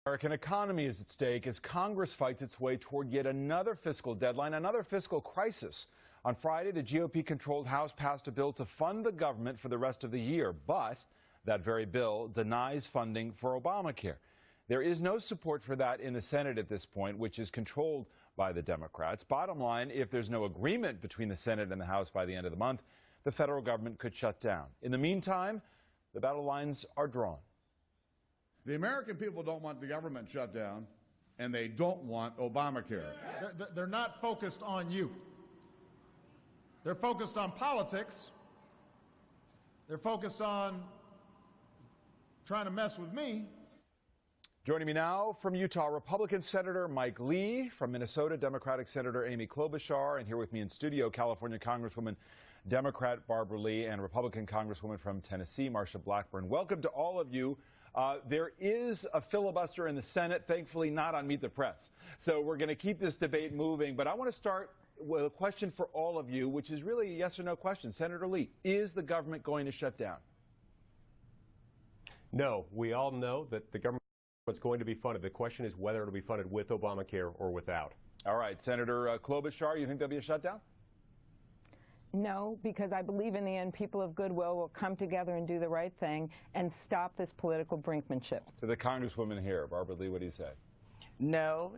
American economy is at stake as Congress fights its way toward yet another fiscal deadline, another fiscal crisis. On Friday, the GOP-controlled House passed a bill to fund the government for the rest of the year, but that very bill denies funding for Obamacare. There is no support for that in the Senate at this point, which is controlled by the Democrats. Bottom line, if there's no agreement between the Senate and the House by the end of the month, the federal government could shut down. In the meantime, the battle lines are drawn. The American people don't want the government shut down, and they don't want Obamacare. They're not focused on you. They're focused on politics. They're focused on trying to mess with me. Joining me now from Utah, Republican Senator Mike Lee, from Minnesota, Democratic Senator Amy Klobuchar, and here with me in studio, California Congresswoman Democrat Barbara Lee, and Republican Congresswoman from Tennessee, Marsha Blackburn. Welcome to all of you. There is a filibuster in the Senate, thankfully not on Meet the Press. So we're going to keep this debate moving. But I want to start with a question for all of you, which is really a yes or no question. Senator Lee, is the government going to shut down? No. We all know that the government is going to be funded. The question is whether it'll be funded with Obamacare or without. All right. Senator Klobuchar, you think there'll be a shutdown? No, because I believe in the end people of goodwill will come together and do the right thing and stop this political brinkmanship. To the Congresswoman here, Barbara Lee, what do you say? No,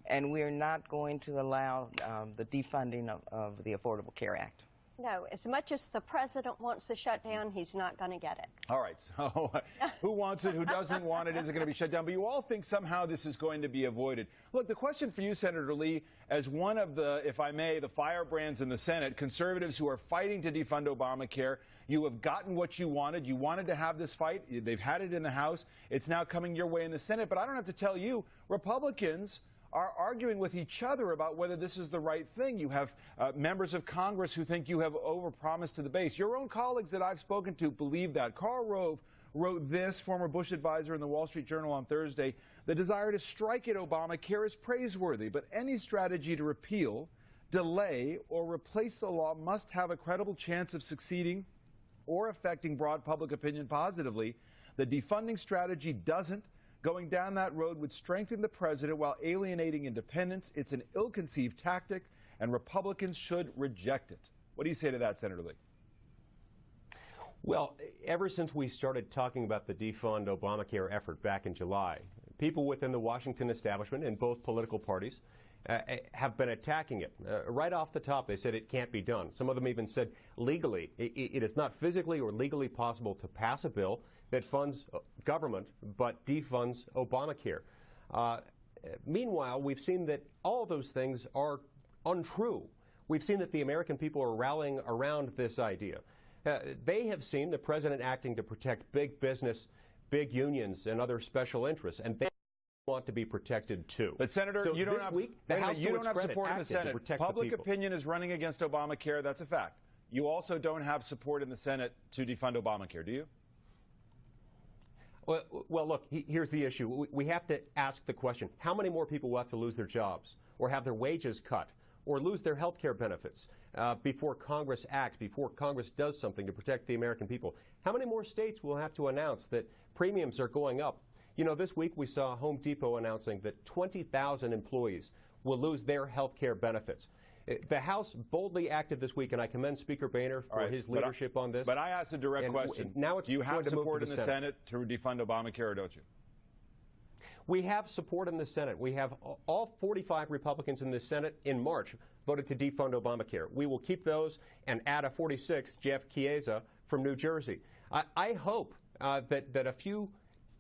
and we're not going to allow the defunding of the Affordable Care Act. No, as much as the president wants to shut down, he's not going to get it. All right, so who wants it, who doesn't want it, is it going to be shut down? But you all think somehow this is going to be avoided. Look, the question for you, Senator Lee, as one of the, if I may, the firebrands in the Senate, conservatives who are fighting to defund Obamacare, you have gotten what you wanted. You wanted to have this fight. They've had it in the House. It's now coming your way in the Senate. But I don't have to tell you, Republicans are arguing with each other about whether this is the right thing. You have members of Congress who think you have overpromised to the base. Your own colleagues that I've spoken to believe that. Karl Rove wrote this, former Bush advisor in the Wall Street Journal on Thursday: the desire to strike at Obamacare is praiseworthy, but any strategy to repeal, delay, or replace the law must have a credible chance of succeeding or affecting broad public opinion positively. The defunding strategy doesn't. Going down that road would strengthen the president while alienating independents. It's an ill-conceived tactic, and Republicans should reject it. What do you say to that, Senator Lee? Well, ever since we started talking about the defund Obamacare effort back in July, people within the Washington establishment in both political parties have been attacking it. Right off the top, they said it can't be done. Some of them even said legally, it is not physically or legally possible to pass a bill that funds government but defunds Obamacare. Meanwhile, we've seen that all those things are untrue. We've seen that the American people are rallying around this idea. They have seen the president acting to protect big business, big unions, and other special interests, and they want to be protected too. But Senator, so you don't have, week, the House, you don't have support in the Senate. Public opinion is running against Obamacare. That's a fact. You also don't have support in the Senate to defund Obamacare, do you? Well, look, here's the issue. We have to ask the question, how many more people will have to lose their jobs or have their wages cut or lose their health care benefits before Congress acts, before Congress does something to protect the American people? How many more states will have to announce that premiums are going up? You know, this week we saw Home Depot announcing that 20,000 employees will lose their health care benefits. The House boldly acted this week, and I commend Speaker Boehner for his leadership on this. But I asked a direct question. Now it's do you have support in the Senate to defund Obamacare, or don't you? We have support in the Senate. We have all 45 Republicans in the Senate in March voted to defund Obamacare. We will keep those and add a 46th, Jeff Chiesa from New Jersey. I hope that a few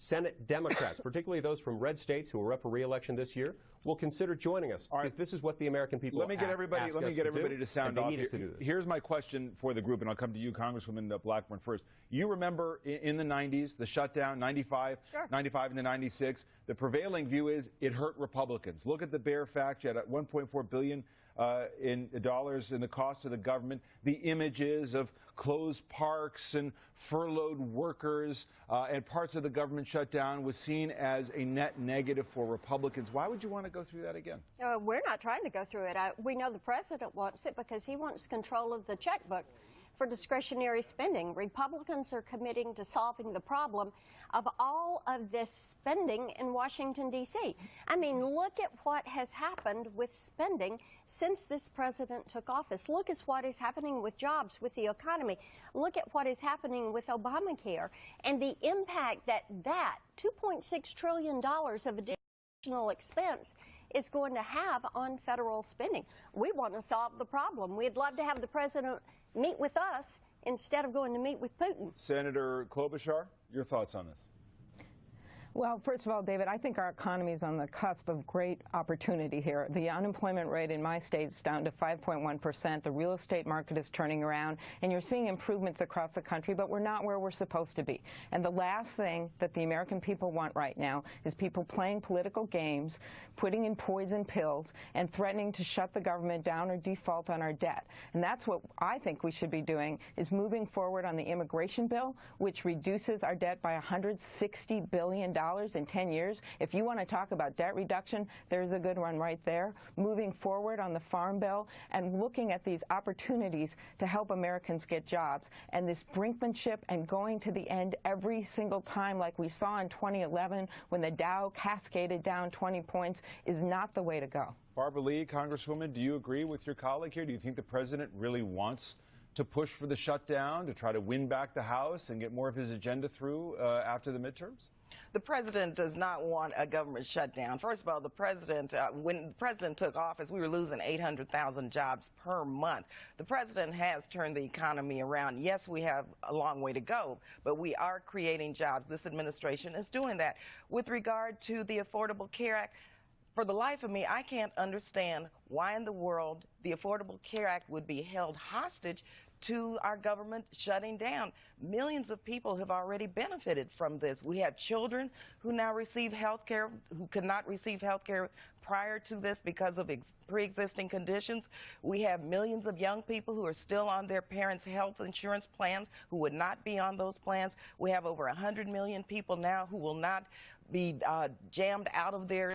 Senate Democrats, particularly those from red states who are up for re-election this year, will consider joining us. Because this is what the American people Let me get everybody to sound off. Here's my question for the group, and I'll come to you, Congresswoman Blackburn, first. You remember in the 90s, the shutdown, 95, sure. 95 into 96. The prevailing view is it hurt Republicans. Look at the bare fact. You had $1.4 billion in dollars in the cost of the government. The images of closed parks and furloughed workers and parts of the government shut down was seen as a net negative for Republicans. Why would you want to go through that again? We're not trying to go through it. We know the president wants it because he wants control of the checkbook for discretionary spending. Republicans are committing to solving the problem of all of this spending in Washington, D.C. I mean, look at what has happened with spending since this president took office. Look at what is happening with jobs, with the economy. Look at what is happening with Obamacare and the impact that $2.6 trillion of additional expense is going to have on federal spending. We want to solve the problem. We'd love to have the president meet with us instead of going to meet with Putin. Senator Klobuchar, your thoughts on this? Well, first of all, David, I think our economy is on the cusp of great opportunity here. The unemployment rate in my state is down to 5.1%. The real estate market is turning around, and you're seeing improvements across the country, but we're not where we're supposed to be. And the last thing that the American people want right now is people playing political games, putting in poison pills, and threatening to shut the government down or default on our debt. And that's what I think we should be doing, is moving forward on the immigration bill, which reduces our debt by $160 billion in 10 years. If you want to talk about debt reduction, there's a good one right there. Moving forward on the farm bill and looking at these opportunities to help Americans get jobs. And this brinkmanship and going to the end every single time, like we saw in 2011 when the Dow cascaded down 20 points, is not the way to go. Barbara Lee, Congresswoman, do you agree with your colleague here? Do you think the president really wants to push for the shutdown, to try to win back the House and get more of his agenda through after the midterms? The president does not want a government shutdown. First of all, the president, when the president took office, we were losing 800,000 jobs per month. The president has turned the economy around. Yes, we have a long way to go, but we are creating jobs. This administration is doing that. With regard to the Affordable Care Act, for the life of me, I can't understand why in the world the Affordable Care Act would be held hostage to our government shutting down. Millions of people have already benefited from this. We have children who now receive health care, who could not receive health care prior to this because of pre-existing conditions. We have millions of young people who are still on their parents' health insurance plans who would not be on those plans. We have over 100 million people now who will not be jammed out of their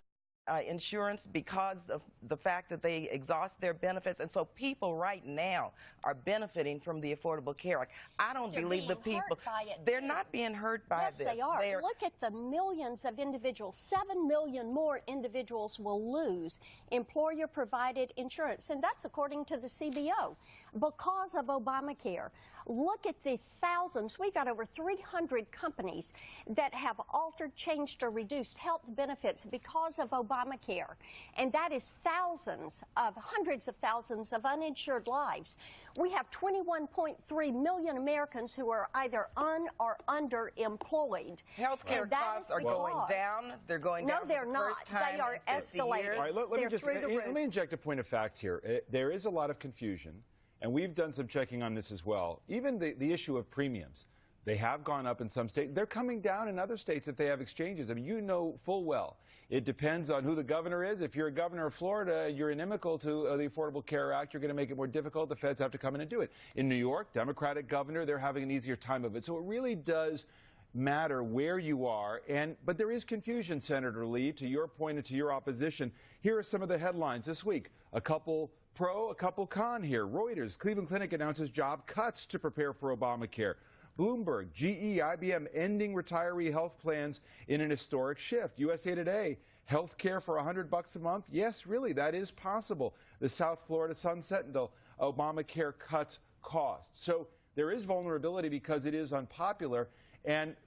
insurance because of the fact that they exhaust their benefits. And so people right now are benefiting from the Affordable Care Act. I don't believe the people, they're not being hurt by this. Yes, they are. Look at the millions of individuals. 7 million more individuals will lose employer-provided insurance, and that's according to the CBO, because of Obamacare. Look at the thousands. We've got over 300 companies that have altered, changed, or reduced health benefits because of Obamacare. And that is hundreds of thousands of uninsured lives. We have 21.3 million Americans who are either un- or underemployed. Healthcare costs are going down. They're going down. No, they're not. They are escalating. All right, let me inject a point of fact here. There is a lot of confusion, and we've done some checking on this as well. Even the issue of premiums, they have gone up in some states. They're coming down in other states if they have exchanges. I mean, you know full well. It depends on who the governor is. If you're a governor of Florida, you're inimical to the Affordable Care Act. You're going to make it more difficult. The feds have to come in and do it. In New York, Democratic governor, they're having an easier time of it. So it really does matter where you are. But there is confusion, Senator Lee, to your point and to your opposition. Here are some of the headlines this week. A couple pro, a couple con here. Reuters, Cleveland Clinic announces job cuts to prepare for Obamacare. Bloomberg, GE, IBM ending retiree health plans in an historic shift. USA Today, health care for $100 a month? Yes, really, that is possible. The South Florida Sun Sentinel, Obamacare cuts costs. So there is vulnerability because it is unpopular,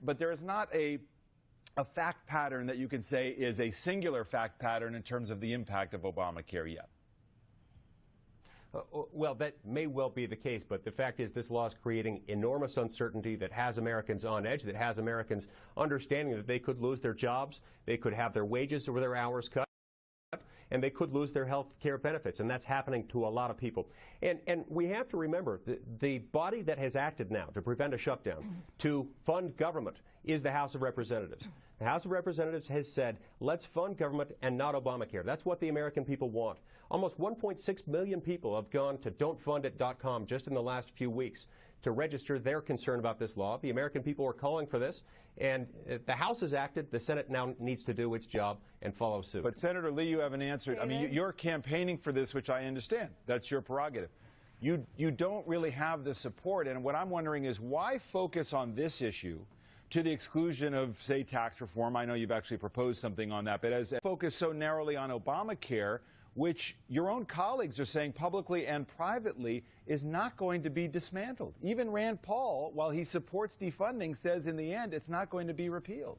but there is not a fact pattern that you can say is a singular fact pattern in terms of the impact of Obamacare yet. Well, that may well be the case, but the fact is this law is creating enormous uncertainty that has Americans on edge, that has Americans understanding that they could lose their jobs, they could have their wages or their hours cut, and they could lose their health care benefits, and that's happening to a lot of people. And we have to remember, the body that has acted now to prevent a shutdown, to fund government, is the House of Representatives. The House of Representatives has said, let's fund government and not Obamacare. That's what the American people want. Almost 1.6 million people have gone to don'tfundit.com just in the last few weeks to register their concern about this law. The American people are calling for this, and the House has acted. The Senate now needs to do its job and follow suit. But Senator Lee, you haven't answered. I mean, you're campaigning for this, which I understand. That's your prerogative. you don't really have the support. And what I'm wondering is why focus on this issue to the exclusion of, say, tax reform? I know you've actually proposed something on that, but as focus so narrowly on Obamacare, which your own colleagues are saying publicly and privately is not going to be dismantled. Even Rand Paul, while he supports defunding, says in the end it's not going to be repealed.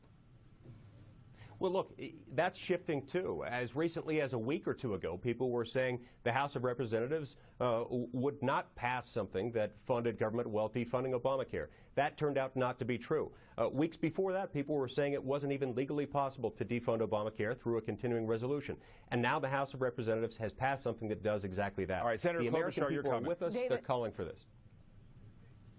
Well, look, that's shifting too. As recently as a week or two ago, people were saying the House of Representatives would not pass something that funded government while defunding Obamacare. That turned out not to be true. Weeks before that, people were saying it wasn't even legally possible to defund Obamacare through a continuing resolution. And now the House of Representatives has passed something that does exactly that. All right, Senator the American Klobuchar, people are with us. They're calling for this.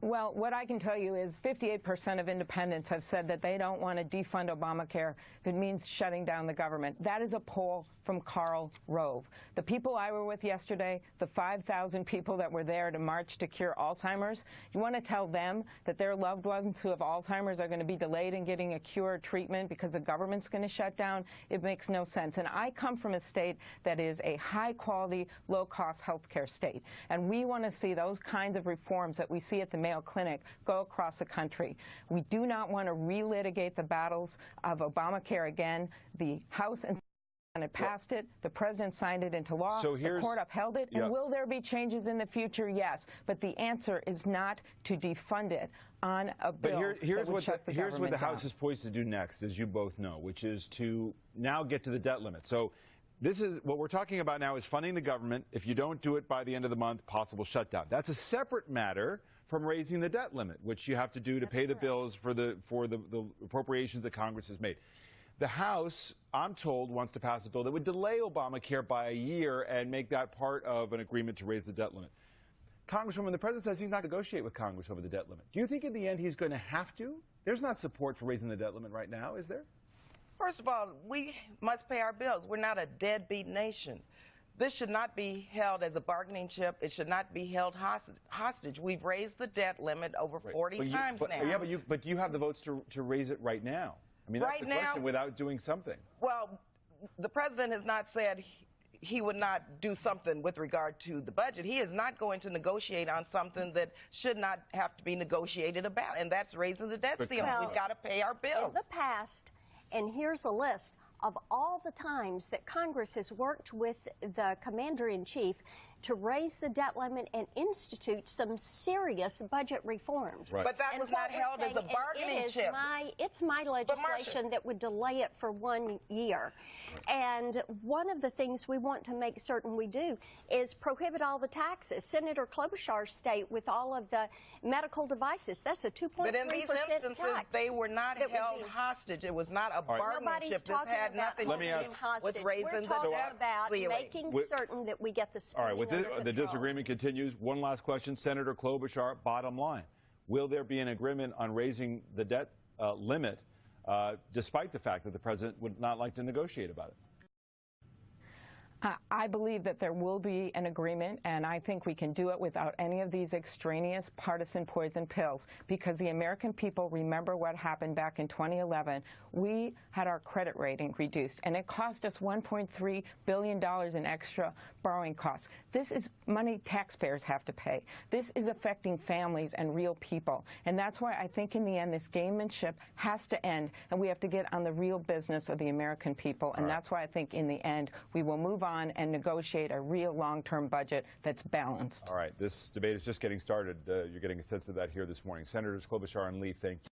Well, what I can tell you is 58% of independents have said that they don't want to defund Obamacare if it means shutting down the government. That is a poll from Karl Rove. The people I were with yesterday, the 5,000 people that were there to march to cure Alzheimer's, you want to tell them that their loved ones who have Alzheimer's are going to be delayed in getting a cure or treatment because the government's going to shut down? It makes no sense. And I come from a state that is a high-quality, low-cost health care state. And we want to see those kinds of reforms that we see at the Mayo Clinic go across the country. We do not want to relitigate the battles of Obamacare again. The House and Senate passed it. The president signed it into law. So the court upheld it. And will there be changes in the future? Yes. But the answer is not to defund it on a bill. But here's what the House down. is poised to do next, as you both know, which is to now get to the debt limit. So this is what we're talking about now is funding the government. If you don't do it by the end of the month, possible shutdown. That's a separate matter from raising the debt limit, which you have to do to pay the bills for the appropriations that Congress has made. The House, I'm told, wants to pass a bill that would delay Obamacare by a year and make that part of an agreement to raise the debt limit. Congresswoman, the president says he's not going to negotiate with Congress over the debt limit. Do you think in the end he's going to have to? There's not support for raising the debt limit right now, is there? First of all, we must pay our bills. We're not a deadbeat nation. This should not be held as a bargaining chip. It should not be held hostage. We've raised the debt limit over 40 times now. Yeah, but do you have the votes to raise it right now? I mean, that's the question without doing something. Well, the president has not said he would not do something with regard to the budget. He is not going to negotiate on something that should not have to be negotiated about, and that's raising the debt ceiling. We've got to pay our bills. In the past, and here's a list of all the times that Congress has worked with the commander-in-chief to raise the debt limit and institute some serious budget reforms. Right. But that was not held as a bargaining chip. It's my legislation that would delay it for 1 year. And one of the things we want to make certain we do is prohibit all the taxes. Senator Klobuchar's state with all of the medical devices, that's a 2.3% tax. But in these instances, they were not held hostage. It was not a bargaining chip. This had nothing to do with raising the debt ceiling. We're talking about making certain that we get the spending the disagreement continues. One last question. Senator Klobuchar, bottom line, will there be an agreement on raising the debt limit despite the fact that the president would not like to negotiate about it? I believe that there will be an agreement, and I think we can do it without any of these extraneous partisan poison pills, because the American people remember what happened back in 2011. We had our credit rating reduced, and it cost us $1.3 billion in extra borrowing costs. This is money taxpayers have to pay. This is affecting families and real people, and that's why I think in the end this gamemanship has to end, and we have to get on the real business of the American people, and that's why I think in the end we will move on and negotiate a real long-term budget that's balanced. All right, this debate is just getting started. You're getting a sense of that here this morning. Senators Klobuchar and Lee, thank you.